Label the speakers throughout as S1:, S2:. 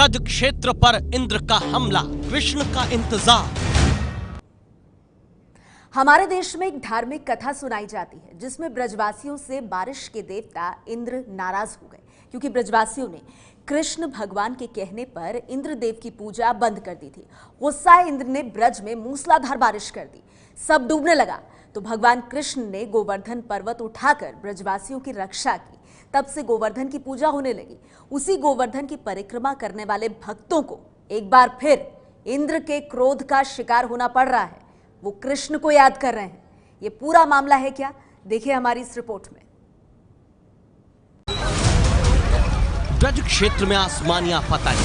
S1: ब्रज क्षेत्र पर इंद्र का हमला, कृष्ण का इंतजार।
S2: हमारे देश में एक धार्मिक कथा सुनाई जाती है जिसमें ब्रजवासियों से बारिश के देवता इंद्र नाराज हो गए क्योंकि ब्रजवासियों ने कृष्ण भगवान के कहने पर इंद्रदेव की पूजा बंद कर दी थी। गुस्सा इंद्र ने ब्रज में मूसलाधार बारिश कर दी, सब डूबने लगा। तो भगवान कृष्ण ने गोवर्धन पर्वत उठाकर ब्रजवासियों की रक्षा की। तब से गोवर्धन की पूजा होने लगी। उसी गोवर्धन की परिक्रमा करने वाले भक्तों को एक बार फिर इंद्र के क्रोध का शिकार होना पड़ रहा है। वो कृष्ण को याद कर रहे हैं। ये पूरा मामला है क्या, देखिए हमारी इस रिपोर्ट में।
S1: ब्रज क्षेत्र में आसमानी आफत आई।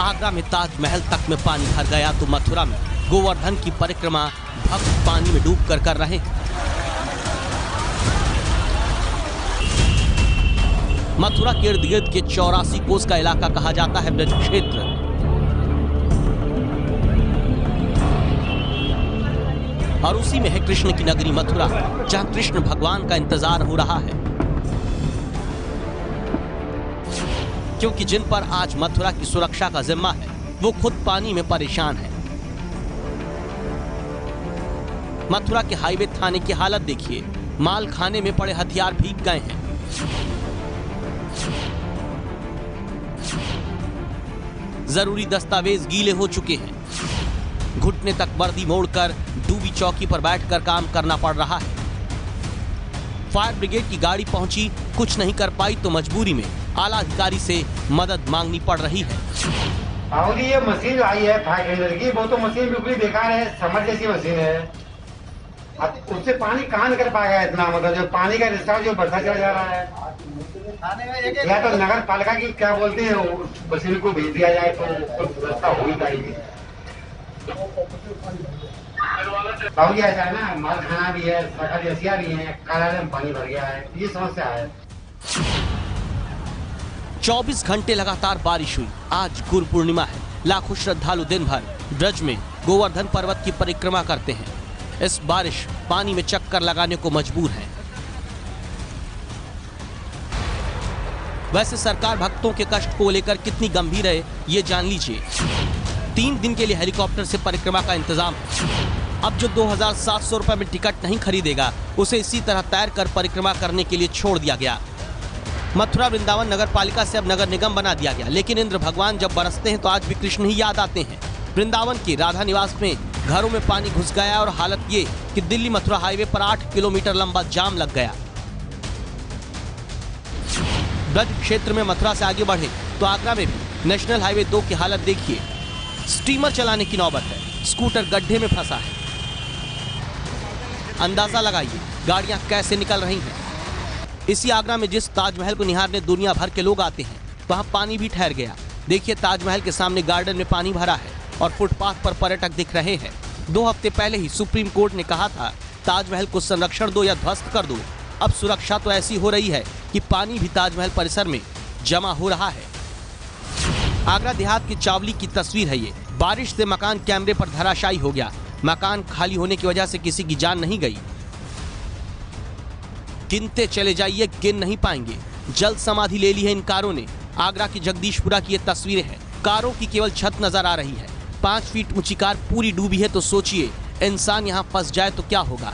S1: आगरा में ताजमहल तक में पानी भर गया तो मथुरा में गोवर्धन की परिक्रमा भक्त पानी में डूबकर कर रहे हैं। मथुरा के इर्द गिर्द के 84 कोस का इलाका कहा जाता है ब्रज क्षेत्र। और उसी में है कृष्ण की नगरी मथुरा, जहां कृष्ण भगवान का इंतजार हो रहा है, क्योंकि जिन पर आज मथुरा की सुरक्षा का जिम्मा है वो खुद पानी में परेशान है। मथुरा के हाईवे थाने की हालत देखिए, माल खाने में पड़े हथियार भीग गए हैं। जरूरी दस्तावेज गीले हो चुके हैं। घुटने तक वर्दी मोड़कर डूबी चौकी पर बैठकर काम करना पड़ रहा है। फायर ब्रिगेड की गाड़ी पहुंची, कुछ नहीं कर पाई तो मजबूरी में आला अधिकारी से मदद मांगनी पड़ रही है।
S3: ये मशीन आई है फायर टेंडर की, वो तो मशीन बिल्कुल बेकार है, समर जैसी मशीन है। अब उससे पानी कहाँ निकल पाएगा इतना, मतलब जो पानी का रिश्ता जो बढ़ता चला जा रहा है। या तो नगर पालिका की क्या बोलते हैं मशीन को भेज दिया जाए तो व्यवस्था हो ही जाएगी। बाबू ऐसा है ना, माल खाना भी है, सरकारी रसिया भी है, कार्यालय में पानी भर गया है, ये समस्या है।
S1: 24 घंटे लगातार बारिश हुई। आज गुरु पूर्णिमा है। लाखों श्रद्धालु दिन भर ब्रज में गोवर्धन पर्वत की परिक्रमा करते हैं। इस बारिश पानी में चक्कर लगाने को मजबूर है। वैसे सरकार भक्तों के कष्ट को लेकर कितनी गंभीर है ये जान लीजिए। 3 दिन के लिए हेलीकॉप्टर से परिक्रमा का इंतजाम है। अब जो 2700 रुपए में टिकट नहीं खरीदेगा उसे इसी तरह तैर कर परिक्रमा करने के लिए छोड़ दिया गया। मथुरा वृंदावन नगर पालिका से अब नगर निगम बना दिया गया, लेकिन इंद्र भगवान जब बरसते हैं तो आज भी कृष्ण ही याद आते हैं। वृंदावन के राधा निवास में घरों में पानी घुस गया और हालत ये कि दिल्ली मथुरा हाईवे पर 8 किलोमीटर लंबा जाम लग गया। ब्रज क्षेत्र में मथुरा से आगे बढ़े तो आगरा में भी नेशनल हाईवे 2 की हालत देखिए। स्टीमर चलाने की नौबत है, स्कूटर गड्ढे में फंसा है। अंदाजा लगाइए गाड़ियां कैसे निकल रही हैं। इसी आगरा में जिस ताजमहल को निहारने दुनिया भर के लोग आते हैं वहां पानी भी ठहर गया। देखिए ताजमहल के सामने गार्डन में पानी भरा है और फुटपाथ पर पर्यटक दिख रहे हैं। 2 हफ्ते पहले ही सुप्रीम कोर्ट ने कहा था ताजमहल को संरक्षण दो या ध्वस्त कर दो। अब सुरक्षा तो ऐसी हो रही है कि पानी भी ताजमहल परिसर में जमा हो रहा है। आगरा देहात की चावली की तस्वीर है ये। बारिश से मकान कैमरे पर धराशायी हो गया। मकान खाली होने की वजह से किसी की जान नहीं गई। गिनते चले जाइए, गिन नहीं पाएंगे। जल्द समाधि ले ली है इन कारों ने। आगरा की जगदीशपुरा की ये तस्वीरें हैं। कारों की केवल छत नजर आ रही है। 5 फीट ऊंची कार पूरी डूबी है तो सोचिए इंसान यहां फंस जाए तो क्या होगा।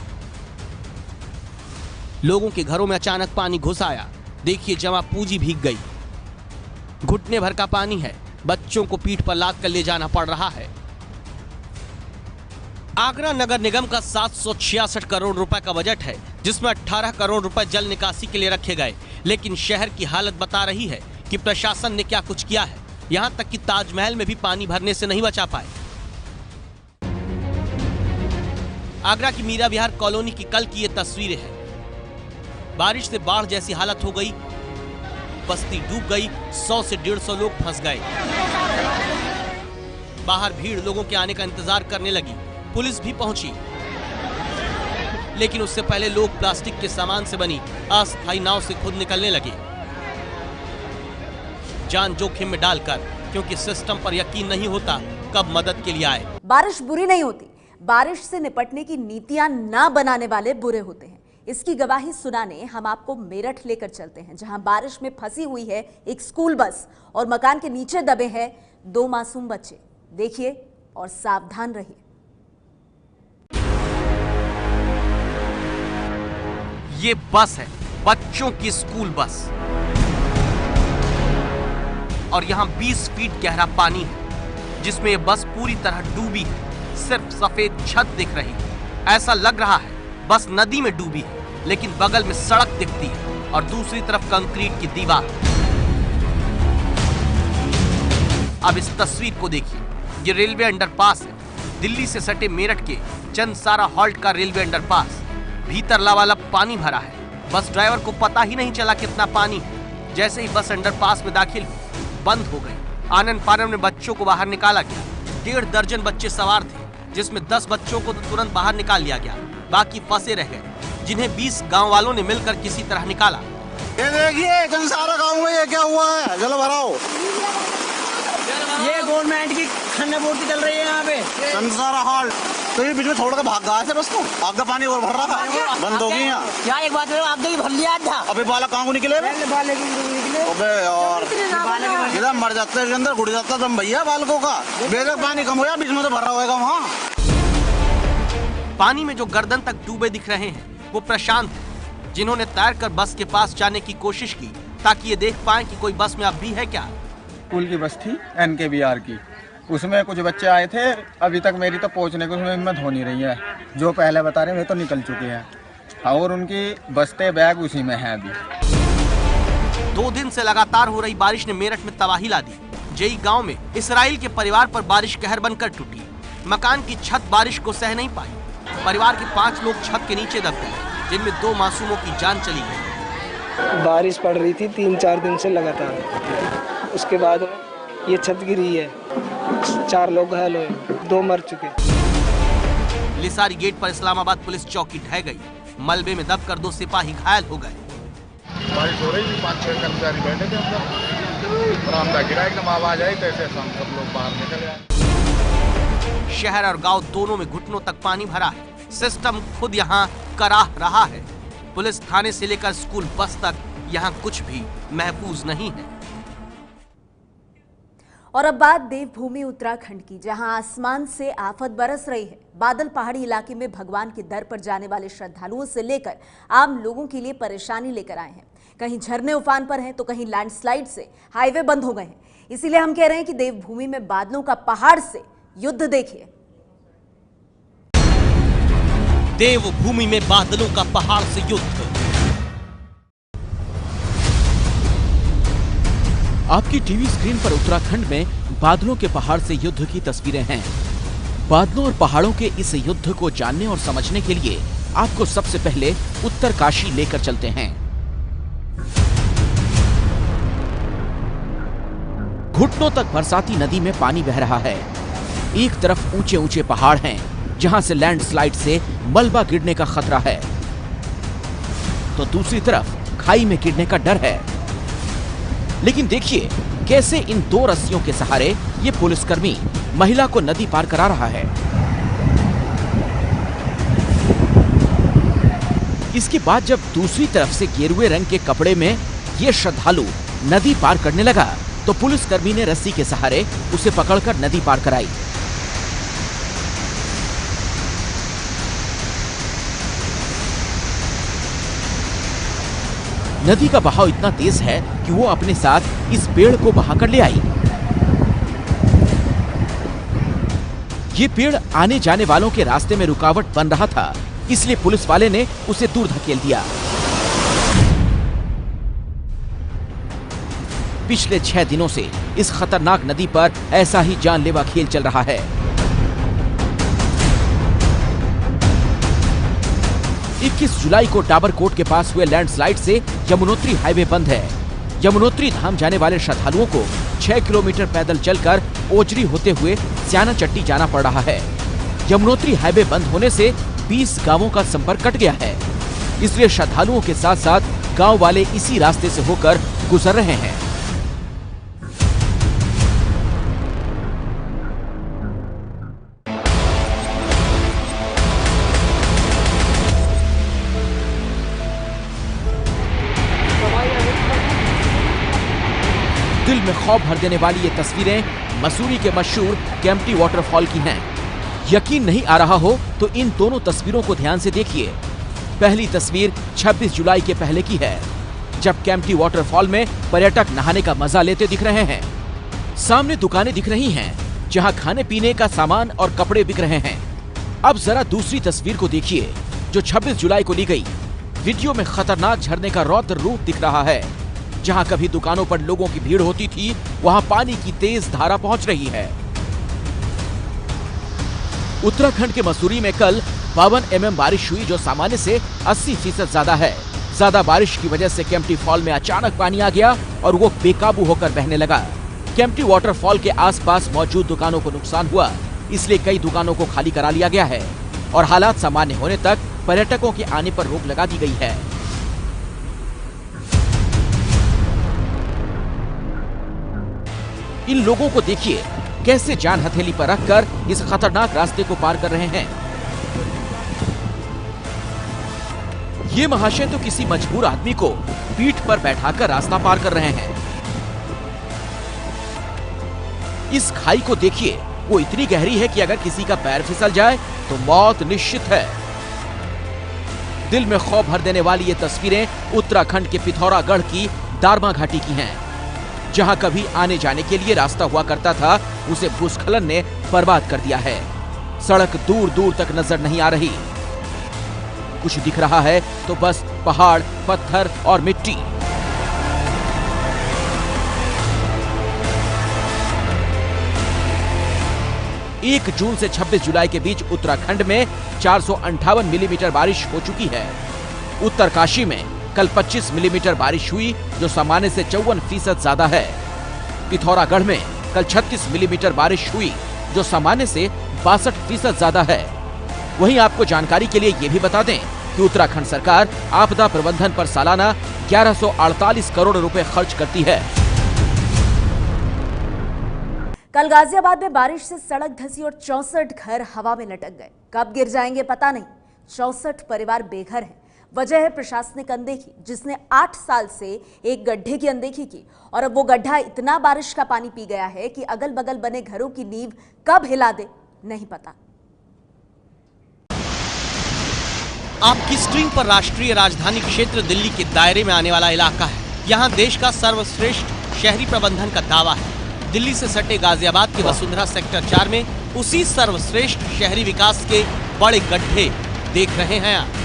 S1: लोगों के घरों में अचानक पानी घुस आया। देखिए जमा पूंजी भीग गई। घुटने भर का पानी है। बच्चों को पीठ पर लाद कर ले जाना पड़ रहा है। आगरा नगर निगम का 766 करोड़ रुपए का बजट है, जिसमें 18 करोड़ रुपए जल निकासी के लिए रखे गए। लेकिन शहर की हालत बता रही है कि प्रशासन ने क्या कुछ किया है। यहां तक कि ताजमहल में भी पानी भरने से नहीं बचा पाए। आगरा की मीरा विहार कॉलोनी की कल की ये तस्वीरें हैं। बारिश से बाढ़ जैसी हालत हो गई। बस्ती डूब गई। 100 से 150 लोग फंस गए। बाहर भीड़ लोगों के आने का इंतजार करने लगी। पुलिस भी पहुंची, लेकिन उससे पहले लोग प्लास्टिक के सामान से बनी अस्थायी नाव से खुद निकलने लगे, जान जोखिम में डालकर, क्योंकि सिस्टम पर यकीन नहीं होता कब मदद के लिए आए।
S2: बारिश बुरी नहीं होती, बारिश से निपटने की नीतियां ना बनाने वाले बुरे होते हैं। इसकी गवाही सुनाने हम आपको मेरठ लेकर चलते हैं, जहां बारिश में फंसी हुई है एक स्कूल बस और मकान के नीचे दबे हैं 2 मासूम बच्चे। देखिए और सावधान रहिए।
S1: ये बस है, बच्चों की स्कूल बस, और यहाँ 20 फीट गहरा पानी है जिसमें ये बस पूरी तरह डूबी है। सिर्फ सफेद छत दिख रही है। ऐसा लग रहा है बस नदी में डूबी है, लेकिन बगल में सड़क दिखती है और दूसरी तरफ कंक्रीट की दीवार। अब इस तस्वीर को देखिए, ये रेलवे अंडरपास है, दिल्ली से सटे मेरठ के चंदसारा हॉल्ट का रेलवे अंडरपास। भीतर लबालब पानी भरा है। बस ड्राइवर को पता ही नहीं चला कितना पानी है। जैसे ही बस अंडरपास में दाखिल हुई, बंद हो गई। आनन फानन में बच्चों को बाहर निकाला गया। 1.5 दर्जन बच्चे सवार थे, जिसमें 10 बच्चों को तो तुरंत बाहर निकाल लिया गया, बाकी फंसे रह गए, जिन्हें 20 गांव वालों ने मिलकर किसी तरह निकाला।
S4: ये देखिए चंदसारा गांव में ये क्या हुआ है, जल भराव।
S5: ये गवर्नमेंट की खन्ना बोर्ड चल रही है यहाँ पे
S4: चंदसारा हॉल्ट, तो ये बीच में छोड़ के भाग गया है बस। तो आग पानी और भर रहा था, बंद हो गई यहाँ।
S5: यहाँ एक बात है, आग ही भर लिया था।
S4: अबे बालक कहाँ को निकले? अबे और इधर मर जाते हैं, अंदर घुड़ जाता दम भैया बालकों का। बेशक पानी कम होया, बीच में तो भर रहा होगा वहाँ।
S1: पानी में जो गर्दन तक डूबे दिख रहे हैं वो प्रशांत है, जिन्होंने तैरकर बस के पास जाने की कोशिश की ताकि ये देख पाएं कि कोई बस में अब भी है क्या।
S6: स्कूल की बस थी NKBR की, उसमें कुछ बच्चे आए थे। अभी तक मेरी तो पहुंचने की उसमें हिम्मत हो नहीं रही है। जो पहले बता रहे वे तो निकल चुके हैं और उनकी बस्ते बैग उसी में है अभी।
S1: 2 दिन से लगातार हो रही बारिश ने मेरठ में तबाही ला दी। जेई गांव में इसराइल के परिवार पर बारिश कहर बनकर टूटी। मकान की छत बारिश को सह नहीं पाई। परिवार के 5 लोग छत के नीचे दब गए, जिनमें 2 मासूमों की जान चली गई।
S7: बारिश पड़ रही थी 3-4 दिन से लगातार। उसके बाद ये छत गिरी है, 4 लोग घायल हुए, 2 मर चुके।
S1: लिसारी गेट पर इस्लामाबाद पुलिस चौकी ढह गई। मलबे में दबकर 2 सिपाही घायल हो गए।
S8: बारिश हो रही थी, 5-6 कर्मचारी बैठे थे अंदर, बरामदा गिरा, एकदम आवाज आई, कैसे हम सब लोग बाहर निकल आए।
S1: शहर और गांव दोनों में घुटनों तक पानी भरा है। सिस्टम खुद यहाँ कराह रहा है। पुलिस थाने से लेकर स्कूल बस तक यहाँ कुछ भी महफूज नहीं है।
S2: और अब बात देवभूमि उत्तराखंड की, जहां आसमान से आफत बरस रही है। बादल पहाड़ी इलाके में भगवान के दर पर जाने वाले श्रद्धालुओं से लेकर आम लोगों के लिए परेशानी लेकर आए हैं। कहीं झरने उफान पर हैं तो कहीं लैंडस्लाइड से हाईवे बंद हो गए हैं। इसीलिए हम कह रहे हैं कि देवभूमि में बादलों का पहाड़ से युद्ध देखिए।
S1: देवभूमि में बादलों का पहाड़ से युद्ध।
S9: आपकी टीवी स्क्रीन पर उत्तराखंड में बादलों के पहाड़ से युद्ध की तस्वीरें हैं। बादलों और पहाड़ों के इस युद्ध को जानने और समझने के लिए आपको सबसे पहले उत्तरकाशी लेकर चलते हैं। घुटनों तक बरसाती नदी में पानी बह रहा है। एक तरफ ऊंचे ऊंचे पहाड़ हैं, जहां से लैंडस्लाइड से मलबा गिरने का खतरा है, तो दूसरी तरफ खाई में गिरने का डर है। लेकिन देखिए कैसे इन 2 रस्सियों के सहारे ये पुलिसकर्मी महिला को नदी पार करा रहा है। इसके बाद जब दूसरी तरफ से गेरुए रंग के कपड़े में ये श्रद्धालु नदी पार करने लगा, तो पुलिसकर्मी ने रस्सी के सहारे उसे पकड़कर नदी पार कराई। नदी का बहाव इतना तेज है कि वो अपने साथ इस पेड़ को बहाकर ले आई। ये पेड़ आने जाने वालों के रास्ते में रुकावट बन रहा था, इसलिए पुलिस वाले ने उसे दूर धकेल दिया। पिछले 6 दिनों से इस खतरनाक नदी पर ऐसा ही जानलेवा खेल चल रहा है। 21 जुलाई को डाबरकोट के पास हुए लैंडस्लाइड से यमुनोत्री हाईवे बंद है। यमुनोत्री धाम जाने वाले श्रद्धालुओं को 6 किलोमीटर पैदल चलकर ओजरी होते हुए स्याना चट्टी जाना पड़ रहा है। यमुनोत्री हाईवे बंद होने से 20 गांवों का संपर्क कट गया है, इसलिए श्रद्धालुओं के साथ साथ गांव वाले इसी रास्ते से होकर गुजर रहे हैं। दिल में खौफ भर देने वाली ये तस्वीरें मसूरी के मशहूर केम्प्टी वाटरफॉल की हैं। यकीन नहीं आ रहा हो तो इन दोनों तस्वीरों को ध्यान से देखिए। पहली तस्वीर 26 जुलाई के पहले की है, जब केम्प्टी वाटरफॉल में पर्यटक नहाने का मजा लेते दिख रहे हैं। सामने दुकानें दिख रही हैं, जहां खाने पीने का सामान और कपड़े बिक रहे हैं। अब जरा दूसरी तस्वीर को देखिए, जो 26 जुलाई को ली गई। वीडियो में खतरनाक झरने का रौद्र रूप दिख रहा है। जहां कभी दुकानों पर लोगों की भीड़ होती थी, वहां पानी की तेज धारा पहुंच रही है। उत्तराखंड के मसूरी में कल 52 mm बारिश हुई, जो सामान्य से 80% ज्यादा है। ज्यादा बारिश की वजह से केम्प्टी फॉल में अचानक पानी आ गया और वो बेकाबू होकर बहने लगा। केम्प्टी वाटरफॉल के आसपास मौजूद दुकानों को नुकसान हुआ, इसलिए कई दुकानों को खाली करा लिया गया है और हालात सामान्य होने तक पर्यटकों के आने पर रोक लगा दी गई है। इन लोगों को देखिए कैसे जान हथेली पर रखकर इस खतरनाक रास्ते को पार कर रहे हैं। ये महाशय तो किसी मजबूर आदमी को पीठ पर बैठाकर रास्ता पार कर रहे हैं। इस खाई को देखिए, वो इतनी गहरी है कि अगर किसी का पैर फिसल जाए तो मौत निश्चित है। दिल में खौफ भर देने वाली ये तस्वीरें उत्तराखंड के पिथौरागढ़ की दारमा घाटी की हैं, जहां कभी आने जाने के लिए रास्ता हुआ करता था, उसे भूस्खलन ने बर्बाद कर दिया है। सड़क दूर दूर तक नजर नहीं आ रही। कुछ दिख रहा है तो बस पहाड़, पत्थर और मिट्टी। एक जून से 26 जुलाई के बीच उत्तराखंड में 458 मिलीमीटर बारिश हो चुकी है। उत्तरकाशी में कल 25 मिलीमीटर बारिश हुई, जो सामान्य से 54% ज्यादा है। पिथौरागढ़ में कल 36 मिलीमीटर बारिश हुई, जो सामान्य से 62% ज्यादा है। वहीं आपको जानकारी के लिए ये भी बता दें कि उत्तराखंड सरकार आपदा प्रबंधन पर सालाना 1148 करोड़ रुपए खर्च करती है।
S2: कल गाजियाबाद में बारिश से सड़क धंसी और 64 घर हवा में लटक गए। कब गिर जाएंगे पता नहीं। 64 परिवार बेघर हैं। वजह है प्रशासनिक अनदेखी, जिसने 8 साल से एक गड्ढे की अनदेखी की और अब वो गड्ढा इतना बारिश का पानी पी गया है कि अगल बगल बने घरों की नींव कब हिला दे नहीं पता।
S1: आपकी स्क्रीन पर राष्ट्रीय राजधानी क्षेत्र दिल्ली के दायरे में आने वाला इलाका है। यहाँ देश का सर्वश्रेष्ठ शहरी प्रबंधन का दावा है। दिल्ली से सटे गाजियाबाद के वसुंधरा सेक्टर 4 में उसी सर्वश्रेष्ठ शहरी विकास के बड़े गड्ढे देख रहे हैं आप।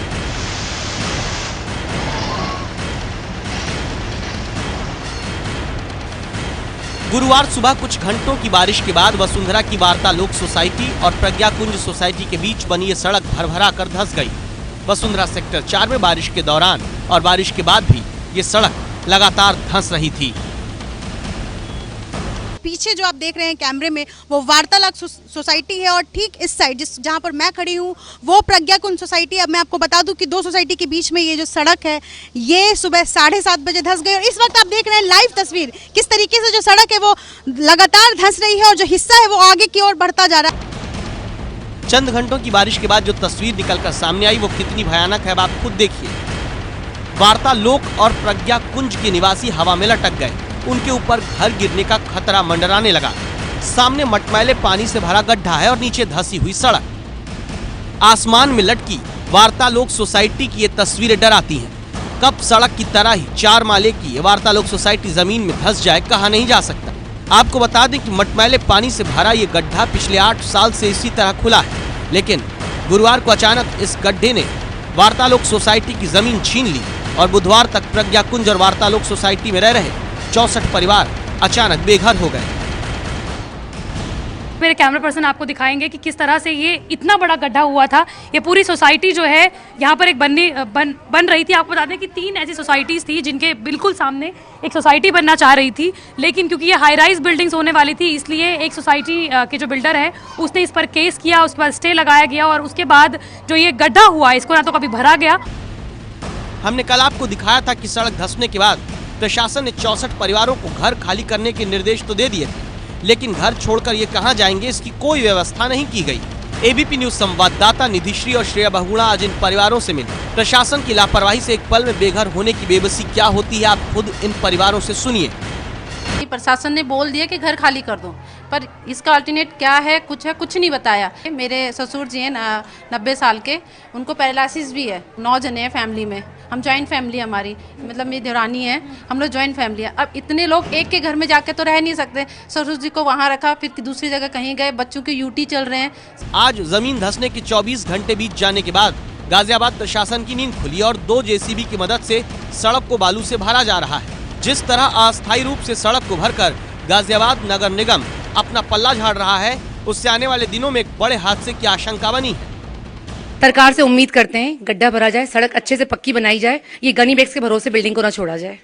S1: गुरुवार सुबह कुछ घंटों की बारिश के बाद वसुंधरा की वार्तालोक सोसाइटी और प्रज्ञा कुंज सोसाइटी के बीच बनी ये सड़क भरभरा कर धंस गई। वसुंधरा सेक्टर 4 में बारिश के दौरान और बारिश के बाद भी ये सड़क लगातार धंस रही थी।
S10: पीछे जो आप देख रहे हैं कैमरे में, वो वार्तालाप सोसाइटी है और ठीक इस साइड जहां पर मैं खड़ी हूं वो प्रज्ञा कुंज सोसाइटी। अब मैं आपको बता दूं कि दो सोसाइटी के बीच में ये जो सड़क है ये सुबह 7:30 बजे धंस गई और इस वक्त आप देख रहे हैं लाइव तस्वीर किस तरीके से जो सड़क है वो लगातार धंस रही है और जो हिस्सा है वो आगे की ओर बढ़ता जा रहा है।
S1: चंद घंटों की बारिश के बाद जो तस्वीर निकलकर सामने आई वो कितनी भयानक है, अब आप खुद देखिए। वार्तालोक और प्रज्ञा कुंज के निवासी हवा में लटक गए। उनके ऊपर घर गिरने का खतरा मंडराने लगा। सामने मटमैले पानी से भरा गड्ढा है और नीचे धंसी हुई सड़क। आसमान में लटकी वार्तालोक सोसाइटी की ये तस्वीरें डराती हैं। कब सड़क की तरह ही 4 माले की ये वार्तालोक सोसाइटी जमीन में धंस जाए कहा नहीं जा सकता। आपको बता दें कि मटमैले पानी से भरा ये गड्ढा पिछले 8 साल से इसी तरह खुला है, लेकिन गुरुवार को अचानक इस गड्ढे ने वार्तालोक सोसाइटी की जमीन छीन ली और बुधवार तक प्रज्ञा कुंज और वार्तालोक सोसाइटी में रह रहे 64 परिवार अचानक बेघर हो गए।
S11: मेरे कैमरा पर्सन आपको दिखाएंगे कि किस तरह से ये इतना बड़ा गड्ढा हुआ था। ये पूरी सोसाइटी जो है यहाँ पर एक बन रही थी। आपको बता दें कि 3 ऐसी सोसाइटीज़ थी जिनके बिल्कुल सामने एक सोसाइटी बनना चाह रही थी, लेकिन क्योंकि ये हाई राइज बिल्डिंग्स होने वाली थी इसलिए एक सोसाइटी के जो बिल्डर है उसने इस पर केस किया, उस पर स्टे लगाया गया और उसके बाद जो ये गड्ढा हुआ इसको ना तो कभी भरा गया।
S1: हमने कल आपको दिखाया था कि सड़क धंसने के बाद प्रशासन ने 64 परिवारों को घर खाली करने के निर्देश तो दे दिए थे, लेकिन घर छोड़कर ये कहां जाएंगे इसकी कोई व्यवस्था नहीं की गई। एबीपी न्यूज संवाददाता निधिश्री और श्रेया बहुगुणा आज इन परिवारों से मिले। प्रशासन की लापरवाही से एक पल में बेघर होने की बेबसी क्या होती है, आप खुद इन परिवारों से सुनिए।
S12: प्रशासन ने बोल दिया कि घर खाली कर दो, पर इसका अल्टरनेट क्या है कुछ नहीं बताया। मेरे ससुर जी हैं 90 साल के, उनको पैरालिसिस भी है। 9 जने हैं फैमिली में, हम जॉइंट फैमिली हमारी, मतलब मेरी देवरानी है, हम लोग जॉइंट फैमिली है। अब इतने लोग एक के घर में जाके तो रह नहीं सकते। ससुर जी को वहाँ रखा, फिर दूसरी जगह कहीं गए, बच्चों के यूटी चल रहे हैं।
S1: आज जमीन धंसने के 24 घंटे बीत जाने के बाद गाजियाबाद प्रशासन की नींद खुली और 2 जेसीबी की मदद से सड़क को बालू से भरा जा रहा है। जिस तरह अस्थायी रूप से सड़क को भरकर गाजियाबाद नगर निगम अपना पल्ला झाड़ रहा है, उससे आने वाले दिनों में एक बड़े हादसे की आशंका बनी है।
S11: सरकार से उम्मीद करते हैं गड्ढा भरा जाए, सड़क अच्छे से पक्की बनाई जाए, ये गनी बैग्स के भरोसे बिल्डिंग को ना छोड़ा जाए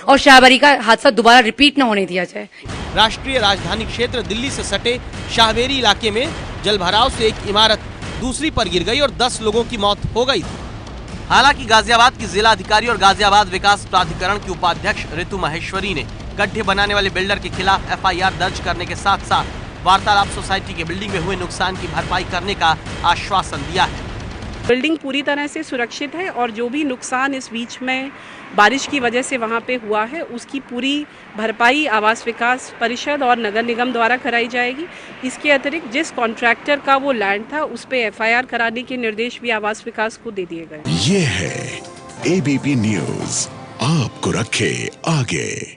S11: और शाहबारी का हादसा दोबारा रिपीट ना होने दिया जाए।
S1: राष्ट्रीय राजधानी क्षेत्र दिल्ली से सटे शाहबेरी इलाके में जलभराव से एक इमारत दूसरी पर गिर गई और 10 लोगों की मौत हो गई थी। हालांकि गाजियाबाद की जिला अधिकारी और गाजियाबाद विकास प्राधिकरण की उपाध्यक्ष ऋतु महेश्वरी ने गड्ढे बनाने वाले बिल्डर के खिलाफ FIR दर्ज करने के साथ साथ वार्तालाप सोसाइटी के बिल्डिंग में हुए नुकसान की भरपाई करने का आश्वासन दिया है।
S13: बिल्डिंग पूरी तरह से सुरक्षित है और जो भी नुकसान इस बीच में बारिश की वजह से वहाँ पे हुआ है, उसकी पूरी भरपाई आवास विकास परिषद और नगर निगम द्वारा कराई जाएगी। इसके अतिरिक्त जिस कॉन्ट्रैक्टर का वो लैंड था, उस पे FIR कराने के निर्देश भी आवास विकास को दे दिए गए।
S14: ये है ABP न्यूज़, आपको रखे आगे।